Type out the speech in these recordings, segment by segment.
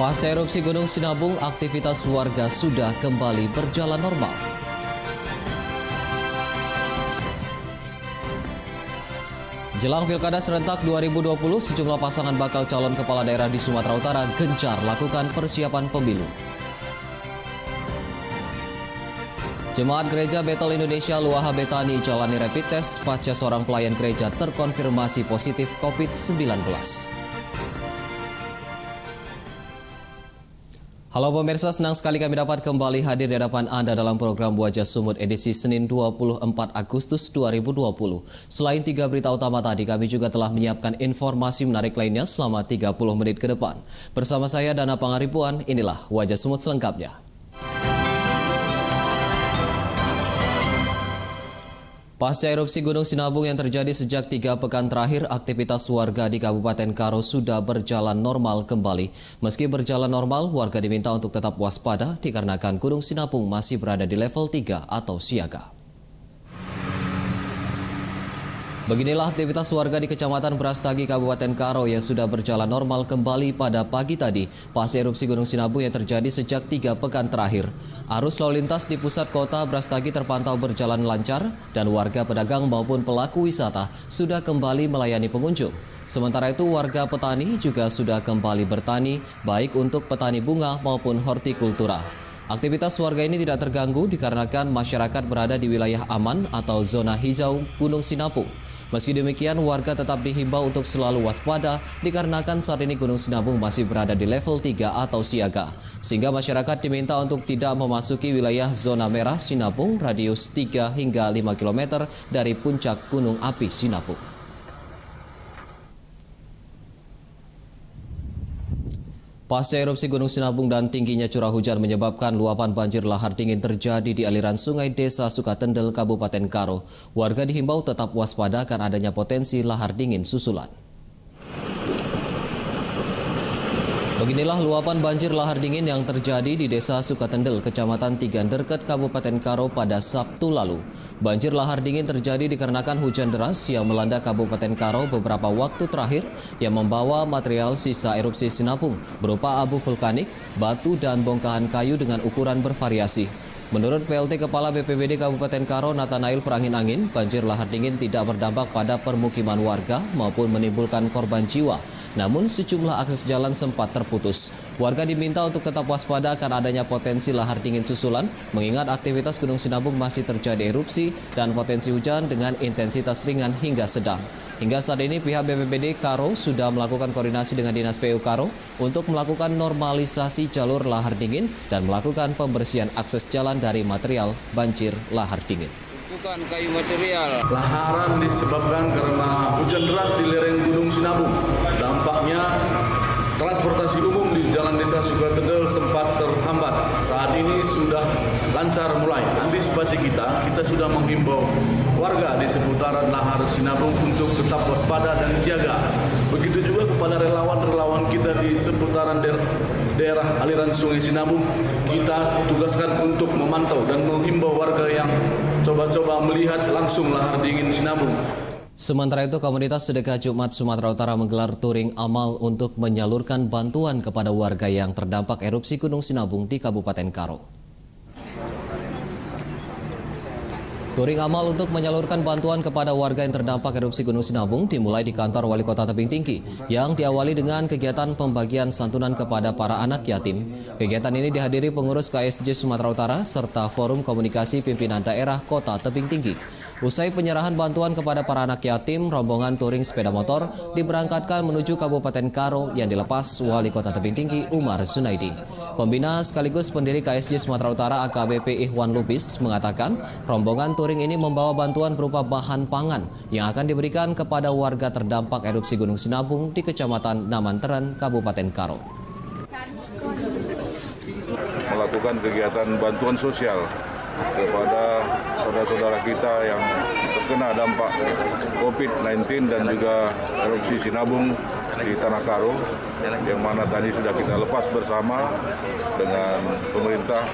Pasca erupsi Gunung Sinabung, aktivitas warga sudah kembali berjalan normal. Jelang Pilkada Serentak 2020, sejumlah pasangan bakal calon kepala daerah di Sumatera Utara gencar lakukan persiapan pemilu. Jemaat Gereja Bethel Indonesia Luaha Betani jalani rapid test pasca seorang pelayan gereja terkonfirmasi positif COVID-19. Halo pemirsa, senang sekali kami dapat kembali hadir di hadapan Anda dalam program Wajah Sumut edisi Senin 24 Agustus 2020. Selain 3 berita utama tadi, kami juga telah menyiapkan informasi menarik lainnya selama 30 menit ke depan. Bersama saya Dana Pangaribuan, inilah Wajah Sumut selengkapnya. Pasca erupsi Gunung Sinabung yang terjadi sejak 3 pekan terakhir, aktivitas warga di Kabupaten Karo sudah berjalan normal kembali. Meski berjalan normal, warga diminta untuk tetap waspada dikarenakan Gunung Sinabung masih berada di level 3 atau siaga. Beginilah aktivitas warga di Kecamatan Brastagi, Kabupaten Karo yang sudah berjalan normal kembali pada pagi tadi pasca erupsi Gunung Sinabung yang terjadi sejak 3 pekan terakhir. Arus lalu lintas di pusat kota Brastagi terpantau berjalan lancar dan warga pedagang maupun pelaku wisata sudah kembali melayani pengunjung. Sementara itu warga petani juga sudah kembali bertani baik untuk petani bunga maupun hortikultura. Aktivitas warga ini tidak terganggu dikarenakan masyarakat berada di wilayah aman atau zona hijau Gunung Sinabung. Meski demikian, warga tetap dihimbau untuk selalu waspada dikarenakan saat ini Gunung Sinabung masih berada di level 3 atau siaga. Sehingga masyarakat diminta untuk tidak memasuki wilayah zona merah Sinabung radius 3 hingga 5 km dari puncak Gunung Api Sinabung. Pasca erupsi Gunung Sinabung dan tingginya curah hujan menyebabkan luapan banjir lahar dingin terjadi di aliran sungai Desa Sukatendel, Kabupaten Karo. Warga dihimbau tetap waspada karena adanya potensi lahar dingin susulan. Beginilah luapan banjir lahar dingin yang terjadi di Desa Sukatendel, Kecamatan Tiganderket, Kabupaten Karo pada Sabtu lalu. Banjir lahar dingin terjadi dikarenakan hujan deras yang melanda Kabupaten Karo beberapa waktu terakhir yang membawa material sisa erupsi Sinabung berupa abu vulkanik, batu, dan bongkahan kayu dengan ukuran bervariasi. Menurut PLT Kepala BPBD Kabupaten Karo, Nathanael Perangin-Angin, banjir lahar dingin tidak berdampak pada permukiman warga maupun menimbulkan korban jiwa. Namun sejumlah akses jalan sempat terputus. Warga diminta untuk tetap waspada karena adanya potensi lahar dingin susulan, mengingat aktivitas Gunung Sinabung masih terjadi erupsi dan potensi hujan dengan intensitas ringan hingga sedang. Hingga saat ini pihak BPBD Karo sudah melakukan koordinasi dengan Dinas PU Karo untuk melakukan normalisasi jalur lahar dingin dan melakukan pembersihan akses jalan dari material banjir lahar dingin. Bukan kayu material. Laharan disebabkan karena hujan deras di lereng Gunung Sinabung. Dampaknya transportasi umum di Jalan Desa Sukatendel sempat terhambat. Saat ini sudah lancar mulai. Antisipasi kita sudah menghimbau warga di seputaran lahar Sinabung untuk tetap waspada dan siaga. Begitu juga kepada relawan-relawan kita di seputaran daerah aliran Sungai Sinabung, kita tugaskan untuk memantau dan menghimbau warga yang coba-coba melihat langsung lahar dingin Sinabung. Sementara itu, komunitas Sedekah Jumat Sumatera Utara menggelar touring amal untuk menyalurkan bantuan kepada warga yang terdampak erupsi Gunung Sinabung di Kabupaten Karo. Touring amal untuk menyalurkan bantuan kepada warga yang terdampak erupsi Gunung Sinabung dimulai di kantor Wali Kota Tebing Tinggi yang diawali dengan kegiatan pembagian santunan kepada para anak yatim. Kegiatan ini dihadiri pengurus KSJ Sumatera Utara serta Forum Komunikasi Pimpinan Daerah Kota Tebing Tinggi. Usai penyerahan bantuan kepada para anak yatim, rombongan touring sepeda motor diberangkatkan menuju Kabupaten Karo yang dilepas Wali Kota Tebing Tinggi Umar Zunaidi. Pembina sekaligus pendiri KSJ Sumatera Utara AKBP Ikhwan Lubis mengatakan rombongan touring ini membawa bantuan berupa bahan pangan yang akan diberikan kepada warga terdampak erupsi Gunung Sinabung di Kecamatan Namanteran, Kabupaten Karo. Melakukan kegiatan bantuan sosial kepada saudara-saudara kita yang terkena dampak COVID-19 dan juga erupsi Sinabung di Tanah Karo, yang mana tadi sudah kita lepas bersama dengan pemerintah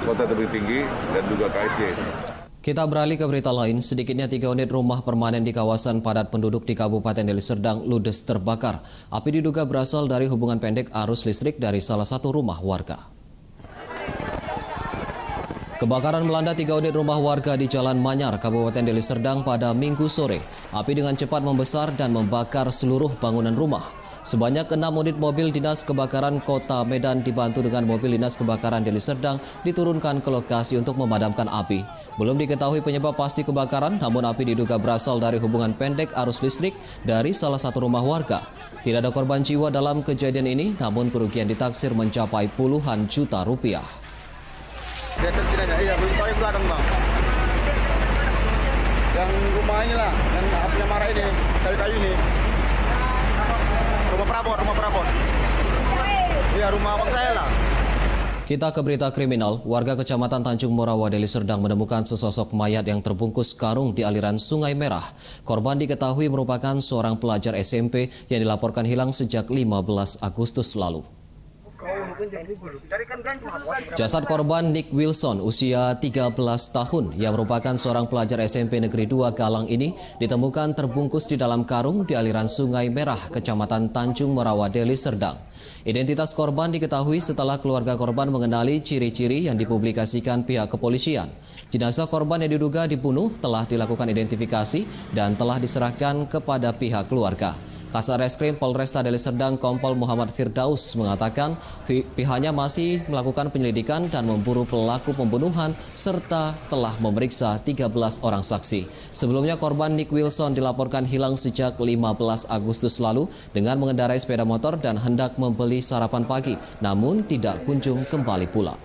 Kota Tebing Tinggi dan juga KSJ. Kita beralih ke berita lain, sedikitnya 3 unit rumah permanen di kawasan padat penduduk di Kabupaten Deli Serdang ludes terbakar. Api diduga berasal dari hubungan pendek arus listrik dari salah satu rumah warga. Kebakaran melanda 3 unit rumah warga di Jalan Manyar, Kabupaten Deli Serdang pada Minggu sore. Api dengan cepat membesar dan membakar seluruh bangunan rumah. Sebanyak 6 unit mobil dinas kebakaran Kota Medan dibantu dengan mobil dinas kebakaran Deli Serdang diturunkan ke lokasi untuk memadamkan api. Belum diketahui penyebab pasti kebakaran, namun api diduga berasal dari hubungan pendek arus listrik dari salah satu rumah warga. Tidak ada korban jiwa dalam kejadian ini, namun kerugian ditaksir mencapai puluhan juta rupiah. Iya, belum tahu yang belakang, Bang. Yang rumah ini lah, yang apinya marah ini, kayu-kayu ini. Rumah perabot. Iya, rumah abang saya lah. Kita ke berita kriminal. Warga Kecamatan Tanjung Morawa, Deli Serdang menemukan sesosok mayat yang terbungkus karung di aliran Sungai Merah. Korban diketahui merupakan seorang pelajar SMP yang dilaporkan hilang sejak 15 Agustus lalu. Jasad korban Nick Wilson, usia 13 tahun, yang merupakan seorang pelajar SMP Negeri 2 Galang ini, ditemukan terbungkus di dalam karung di aliran Sungai Merah, Kecamatan Tanjung Morawa, Deli Serdang. Identitas korban diketahui setelah keluarga korban mengenali ciri-ciri yang dipublikasikan pihak kepolisian. Jenazah korban yang diduga dibunuh telah dilakukan identifikasi dan telah diserahkan kepada pihak keluarga. Kasarreskrim Polresta Deli Serdang Kompol Muhammad Firdaus mengatakan pihaknya masih melakukan penyelidikan dan memburu pelaku pembunuhan serta telah memeriksa 13 orang saksi. Sebelumnya korban Nick Wilson dilaporkan hilang sejak 15 Agustus lalu dengan mengendarai sepeda motor dan hendak membeli sarapan pagi, namun tidak kunjung kembali pulang.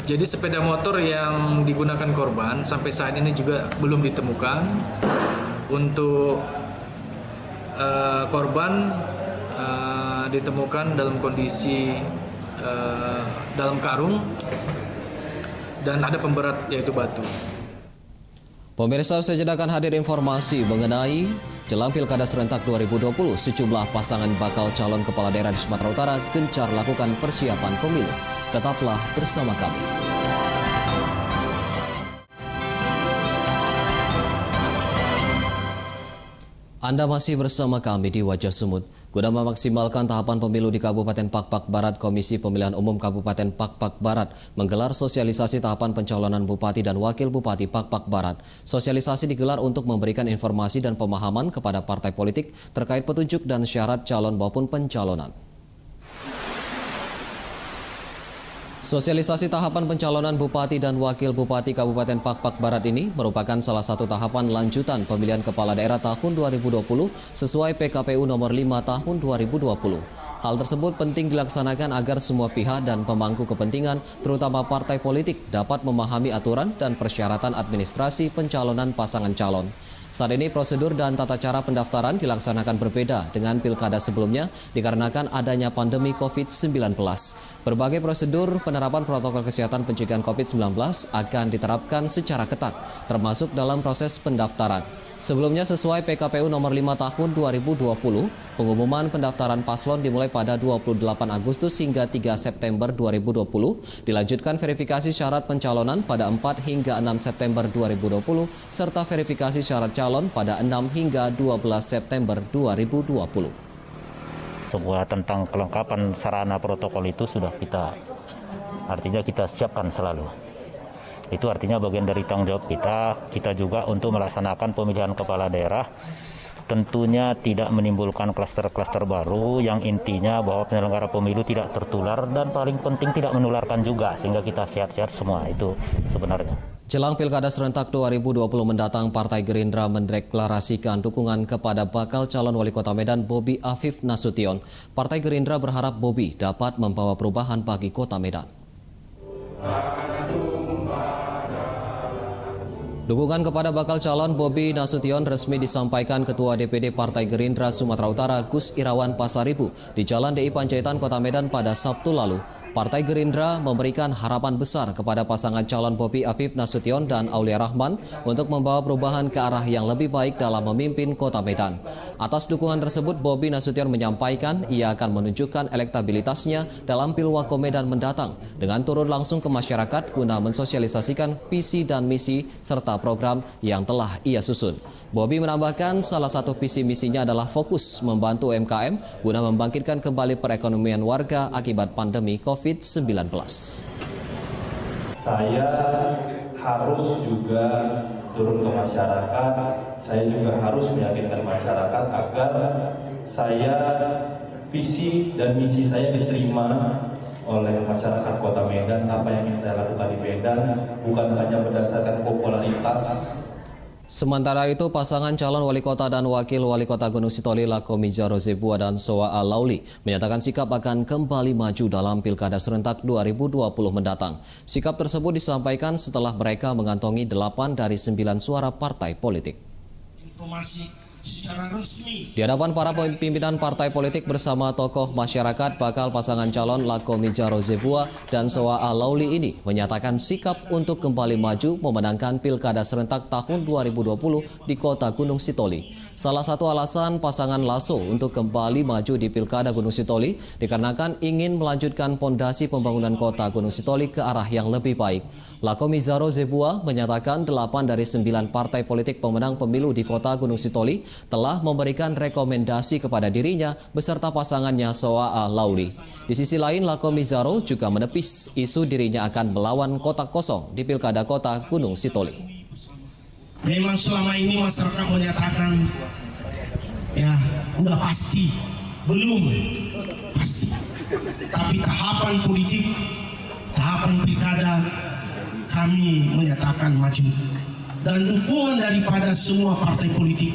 Jadi sepeda motor yang digunakan korban sampai saat ini juga belum ditemukan. Untuk korban ditemukan dalam kondisi dalam karung dan ada pemberat yaitu batu. Pemirsa, sejenak akan hadir informasi mengenai jelang Pilkada Serentak 2020. Sejumlah pasangan bakal calon kepala daerah di Sumatera Utara gencar lakukan persiapan pemilu. Tetaplah bersama kami. Anda masih bersama kami di Wajah Sumut. Guna memaksimalkan tahapan pemilu di Kabupaten Pakpak Barat, Komisi Pemilihan Umum Kabupaten Pakpak Barat menggelar sosialisasi tahapan pencalonan Bupati dan Wakil Bupati Pakpak Barat. Sosialisasi digelar untuk memberikan informasi dan pemahaman kepada partai politik terkait petunjuk dan syarat calon maupun pencalonan. Sosialisasi tahapan pencalonan Bupati dan Wakil Bupati Kabupaten Pakpak Barat ini merupakan salah satu tahapan lanjutan pemilihan kepala daerah tahun 2020 sesuai PKPU nomor 5 tahun 2020. Hal tersebut penting dilaksanakan agar semua pihak dan pemangku kepentingan, terutama partai politik, dapat memahami aturan dan persyaratan administrasi pencalonan pasangan calon. Saat ini prosedur dan tata cara pendaftaran dilaksanakan berbeda dengan pilkada sebelumnya dikarenakan adanya pandemi COVID-19. Berbagai prosedur penerapan protokol kesehatan pencegahan COVID-19 akan diterapkan secara ketat, termasuk dalam proses pendaftaran. Sebelumnya sesuai PKPU nomor 5 tahun 2020, pengumuman pendaftaran paslon dimulai pada 28 Agustus hingga 3 September 2020, dilanjutkan verifikasi syarat pencalonan pada 4 hingga 6 September 2020, serta verifikasi syarat calon pada 6 hingga 12 September 2020. Sebuah tentang kelengkapan sarana protokol itu sudah kita siapkan selalu. Itu artinya bagian dari tanggung jawab kita juga untuk melaksanakan pemilihan kepala daerah. Tentunya tidak menimbulkan klaster-klaster baru yang intinya bahwa penyelenggara pemilu tidak tertular dan paling penting tidak menularkan juga, sehingga kita sehat-sehat semua, itu sebenarnya. Jelang Pilkada Serentak 2020 mendatang, Partai Gerindra mendeklarasikan dukungan kepada bakal calon wali kota Medan Bobi Afif Nasution. Partai Gerindra berharap Bobi dapat membawa perubahan bagi kota Medan. Dukungan kepada bakal calon Bobi Nasution resmi disampaikan Ketua DPD Partai Gerindra Sumatera Utara Gus Irawan Pasaribu di Jalan DI Panjaitan Kota Medan pada Sabtu lalu. Partai Gerindra memberikan harapan besar kepada pasangan calon Bobi Afif Nasution dan Aulia Rahman untuk membawa perubahan ke arah yang lebih baik dalam memimpin Kota Medan. Atas dukungan tersebut, Bobi Nasution menyampaikan ia akan menunjukkan elektabilitasnya dalam Pilwako Medan mendatang dengan turun langsung ke masyarakat guna mensosialisasikan visi dan misi serta program yang telah ia susun. Bobi menambahkan salah satu visi misinya adalah fokus membantu UMKM guna membangkitkan kembali perekonomian warga akibat pandemi COVID-19. Saya harus juga turun ke masyarakat, saya juga harus meyakinkan masyarakat agar visi dan misi saya diterima oleh masyarakat Kota Medan. Apa yang ingin saya lakukan di Medan bukan hanya berdasarkan popularitas. Sementara itu, pasangan calon wali kota dan wakil wali kota Gunung Sitoli Lakomija Rozebua dan Soa Alauli menyatakan sikap akan kembali maju dalam Pilkada Serentak 2020 mendatang. Sikap tersebut disampaikan setelah mereka mengantongi 8 dari 9 suara partai politik. Di hadapan para pimpinan partai politik bersama tokoh masyarakat, bakal pasangan calon Lakomija Rozebua dan Soa Alauli ini menyatakan sikap untuk kembali maju memenangkan Pilkada Serentak tahun 2020 di Kota Gunung Sitoli. Salah satu alasan pasangan Lasso untuk kembali maju di Pilkada Gunung Sitoli dikarenakan ingin melanjutkan pondasi pembangunan Kota Gunung Sitoli ke arah yang lebih baik. Lakomija Rozebua menyatakan 8 dari 9 partai politik pemenang pemilu di Kota Gunung Sitoli telah memberikan rekomendasi kepada dirinya beserta pasangannya Soa Alauli. Di sisi lain, Lakomija juga menepis isu dirinya akan melawan kotak kosong di Pilkada Kota Gunung Sitoli. Memang selama ini masyarakat menyatakan ya udah pasti, belum pasti. Tapi tahapan politik, tahapan pilkada kami menyatakan maju. Dan dukungan daripada semua partai politik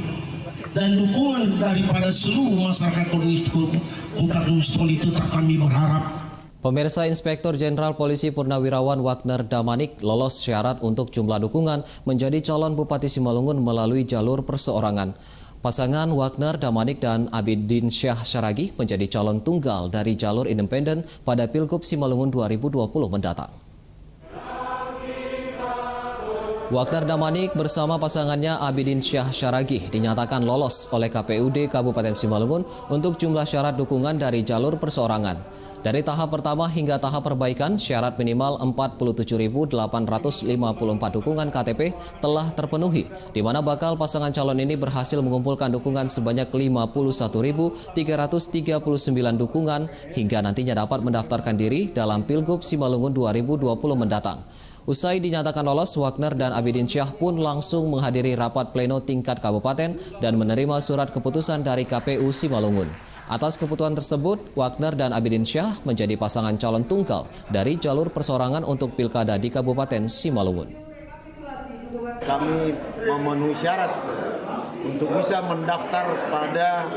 dan dukungan daripada seluruh masyarakat Kota Gunung Sitoli itu kami berharap. Pemirsa, Inspektur Jenderal Polisi Purnawirawan Wagner Damanik lolos syarat untuk jumlah dukungan menjadi calon Bupati Simalungun melalui jalur perseorangan. Pasangan Wagner Damanik dan Abidin Syah Syaragi menjadi calon tunggal dari jalur independen pada Pilgub Simalungun 2020 mendatang. Wagner Damanik bersama pasangannya Abidin Syah Syaragi dinyatakan lolos oleh KPUD Kabupaten Simalungun untuk jumlah syarat dukungan dari jalur perseorangan. Dari tahap pertama hingga tahap perbaikan, syarat minimal 47.854 dukungan KTP telah terpenuhi, di mana bakal pasangan calon ini berhasil mengumpulkan dukungan sebanyak 51.339 dukungan hingga nantinya dapat mendaftarkan diri dalam Pilgub Simalungun 2020 mendatang. Usai dinyatakan lolos, Wagner dan Abidin Syah pun langsung menghadiri rapat pleno tingkat kabupaten dan menerima surat keputusan dari KPU Simalungun. Atas keputusan tersebut, Wagner dan Abidin Syah menjadi pasangan calon tunggal dari jalur perseorangan untuk pilkada di Kabupaten Simalungun. Kami memenuhi syarat untuk bisa mendaftar pada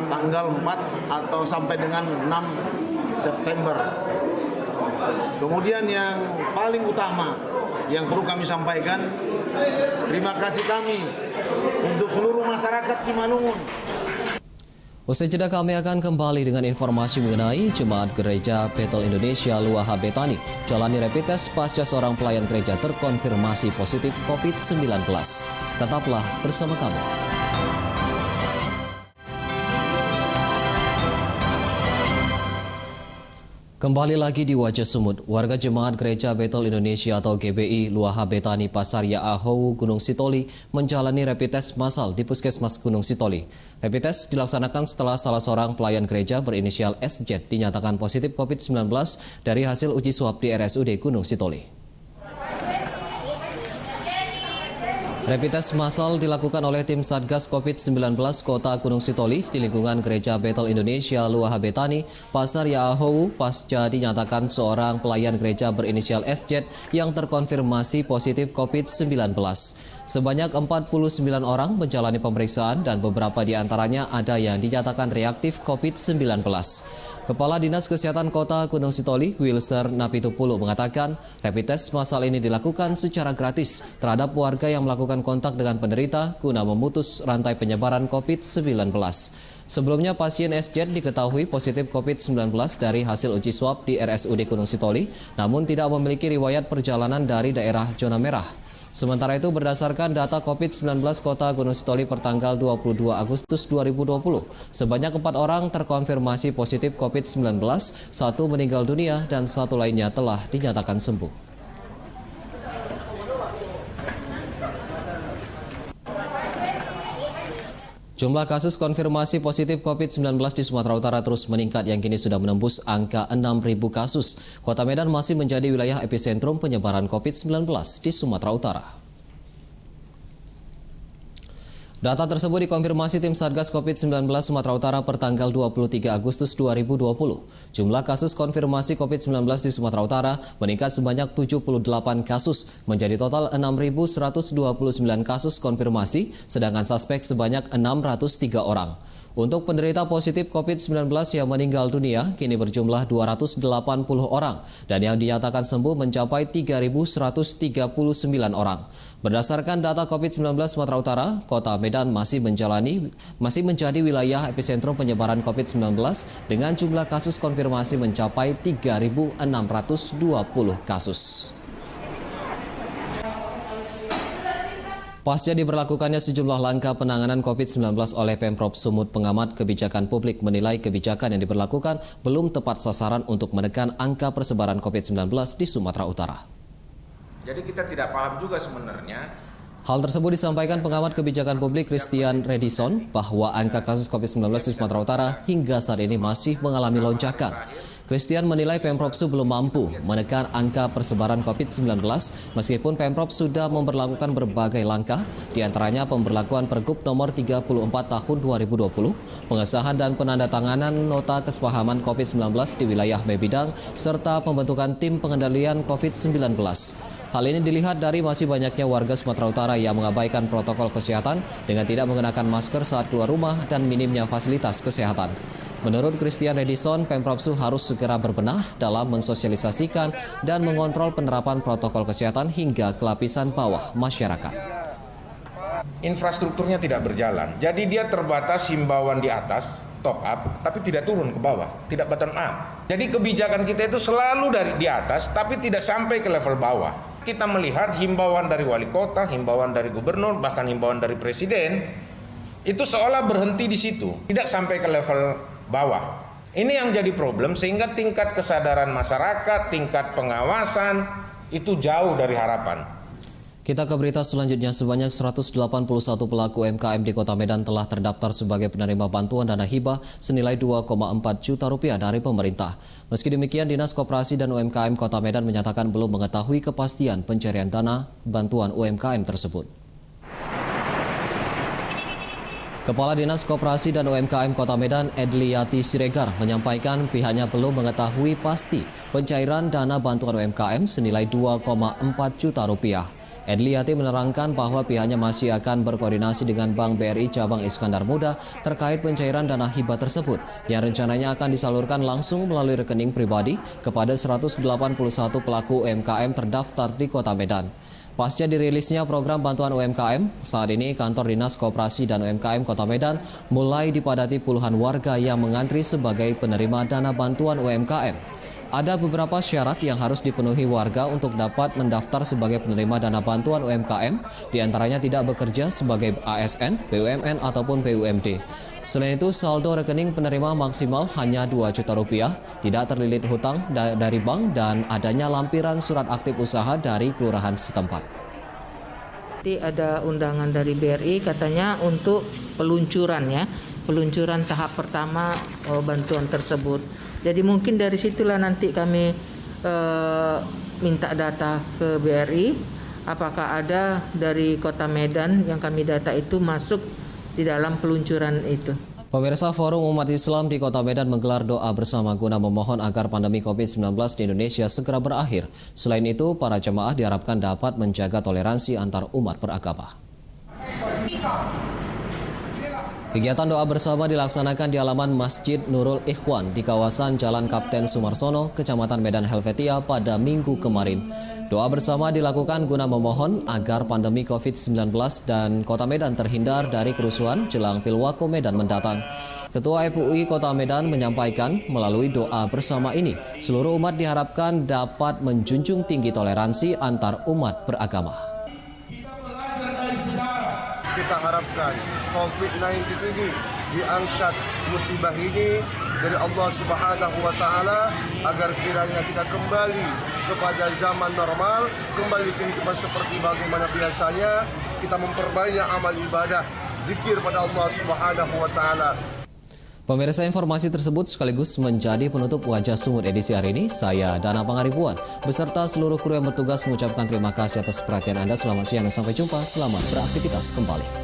tanggal 4 atau sampai dengan 6 September. Kemudian yang paling utama yang perlu kami sampaikan, terima kasih kami untuk seluruh masyarakat Simalungun. Usai jeda kami akan kembali dengan informasi mengenai Jemaat Gereja Bethel Indonesia Luaha Betani jalani rapid test pasca seorang pelayan gereja terkonfirmasi positif COVID-19. Tetaplah bersama kami. Kembali lagi di Wajah Sumut, warga Jemaat Gereja Bethel Indonesia atau GBI Luaha Betani Pasar Yaahowu Gunung Sitoli menjalani rapid test massal di Puskesmas Gunung Sitoli. Rapid test dilaksanakan setelah salah seorang pelayan gereja berinisial SJ dinyatakan positif COVID-19 dari hasil uji swab di RSUD Gunung Sitoli. Rapid test massal dilakukan oleh tim Satgas COVID-19 Kota Gunung Sitoli di lingkungan Gereja Bethel Indonesia Luaha Betani, Pasar Yaahowu pasca dinyatakan seorang pelayan gereja berinisial SJ yang terkonfirmasi positif COVID-19. Sebanyak 49 orang menjalani pemeriksaan dan beberapa di antaranya ada yang dinyatakan reaktif COVID-19. Kepala Dinas Kesehatan Kota Gunung Sitoli, Wilser Napitupulu mengatakan, rapid test massal ini dilakukan secara gratis terhadap warga yang melakukan kontak dengan penderita guna memutus rantai penyebaran COVID-19. Sebelumnya pasien SZ diketahui positif COVID-19 dari hasil uji swab di RSUD Gunung Sitoli, namun tidak memiliki riwayat perjalanan dari daerah zona merah. Sementara itu berdasarkan data COVID-19 Kota Gunung Sitoli pertanggal 22 Agustus 2020, sebanyak 4 orang terkonfirmasi positif COVID-19, 1 meninggal dunia dan 1 lainnya telah dinyatakan sembuh. Jumlah kasus konfirmasi positif COVID-19 di Sumatera Utara terus meningkat yang kini sudah menembus angka 6.000 kasus. Kota Medan masih menjadi wilayah epicentrum penyebaran COVID-19 di Sumatera Utara. Data tersebut dikonfirmasi tim Satgas COVID-19 Sumatera Utara pertanggal 23 Agustus 2020. Jumlah kasus konfirmasi COVID-19 di Sumatera Utara meningkat sebanyak 78 kasus, menjadi total 6.129 kasus konfirmasi, sedangkan suspek sebanyak 603 orang. Untuk penderita positif COVID-19 yang meninggal dunia kini berjumlah 280 orang dan yang dinyatakan sembuh mencapai 3.139 orang. Berdasarkan data COVID-19 Sumatera Utara, Kota Medan masih menjadi wilayah epicentrum penyebaran COVID-19 dengan jumlah kasus konfirmasi mencapai 3.620 kasus. Pasca diberlakukannya sejumlah langkah penanganan COVID-19 oleh Pemprov Sumut, pengamat kebijakan publik menilai kebijakan yang diberlakukan belum tepat sasaran untuk menekan angka persebaran COVID-19 di Sumatera Utara. Jadi kita tidak paham juga sebenarnya. Hal tersebut disampaikan pengamat kebijakan publik Christian Redison bahwa angka kasus COVID-19 di Sumatera Utara hingga saat ini masih mengalami lonjakan. Christian menilai Pemprov belum mampu menekan angka persebaran COVID-19 meskipun Pemprov sudah memberlakukan berbagai langkah, diantaranya pemberlakuan Pergub nomor 34 tahun 2020, pengesahan dan penandatanganan nota kesepahaman COVID-19 di wilayah Bebidang, serta pembentukan tim pengendalian COVID-19. Hal ini dilihat dari masih banyaknya warga Sumatera Utara yang mengabaikan protokol kesehatan dengan tidak mengenakan masker saat keluar rumah dan minimnya fasilitas kesehatan. Menurut Christian Redison, Pemprov harus segera berbenah dalam mensosialisasikan dan mengontrol penerapan protokol kesehatan hingga ke lapisan bawah masyarakat. Infrastrukturnya tidak berjalan, jadi dia terbatas himbauan di atas, top up, tapi tidak turun ke bawah, tidak bottom up. Jadi kebijakan kita itu selalu dari di atas, tapi tidak sampai ke level bawah. Kita melihat himbauan dari wali kota, himbauan dari gubernur, bahkan himbauan dari presiden, itu seolah berhenti di situ, tidak sampai ke level bawah. Ini yang jadi problem sehingga tingkat kesadaran masyarakat, tingkat pengawasan itu jauh dari harapan. Kita ke berita selanjutnya, sebanyak 181 pelaku UMKM di Kota Medan telah terdaftar sebagai penerima bantuan dana hibah senilai 2,4 juta rupiah dari pemerintah. Meski demikian, Dinas Koperasi dan UMKM Kota Medan menyatakan belum mengetahui kepastian pencarian dana bantuan UMKM tersebut. Kepala Dinas Koperasi dan UMKM Kota Medan, Edliati Siregar, menyampaikan pihaknya belum mengetahui pasti pencairan dana bantuan UMKM senilai 2,4 juta rupiah. Edliati menerangkan bahwa pihaknya masih akan berkoordinasi dengan Bank BRI Cabang Iskandar Muda terkait pencairan dana hibah tersebut yang rencananya akan disalurkan langsung melalui rekening pribadi kepada 181 pelaku UMKM terdaftar di Kota Medan. Pasca dirilisnya program bantuan UMKM, saat ini kantor Dinas Koperasi dan UMKM Kota Medan mulai dipadati puluhan warga yang mengantri sebagai penerima dana bantuan UMKM. Ada beberapa syarat yang harus dipenuhi warga untuk dapat mendaftar sebagai penerima dana bantuan UMKM, diantaranya tidak bekerja sebagai ASN, BUMN, ataupun BUMD. Selain itu, saldo rekening penerima maksimal hanya 2 juta rupiah, tidak terlilit hutang dari bank, dan adanya lampiran surat aktif usaha dari kelurahan setempat. Jadi ada undangan dari BRI katanya untuk peluncuran tahap pertama bantuan tersebut. Jadi mungkin dari situlah nanti kami minta data ke BRI, apakah ada dari Kota Medan yang kami data itu masuk di dalam peluncuran itu. Pemirsa, Forum Umat Islam di Kota Medan menggelar doa bersama guna memohon agar pandemi COVID-19 di Indonesia segera berakhir. Selain itu, para jemaah diharapkan dapat menjaga toleransi antar umat beragama. Kegiatan doa bersama dilaksanakan di halaman Masjid Nurul Ikhwan di kawasan Jalan Kapten Sumarsono, Kecamatan Medan Helvetia pada Minggu kemarin. Doa bersama dilakukan guna memohon agar pandemi COVID-19 dan Kota Medan terhindar dari kerusuhan jelang Pilwako Medan mendatang. Ketua FUI Kota Medan menyampaikan melalui doa bersama ini, seluruh umat diharapkan dapat menjunjung tinggi toleransi antar umat beragama. Kita harapkan COVID-19 ini diangkat musibah ini dari Allah Subhanahu wa Ta'ala agar kiranya kita kembali kepada zaman normal, kembali kehidupan seperti bagaimana biasanya, kita memperbanyak amal ibadah, zikir pada Allah Subhanahu wa Ta'ala. Pemirsa, informasi tersebut sekaligus menjadi penutup Wajah Sumut edisi hari ini. Saya Dana Pangaribuan beserta seluruh kru yang bertugas mengucapkan terima kasih atas perhatian Anda. Selamat siang dan sampai jumpa. Selamat beraktivitas kembali.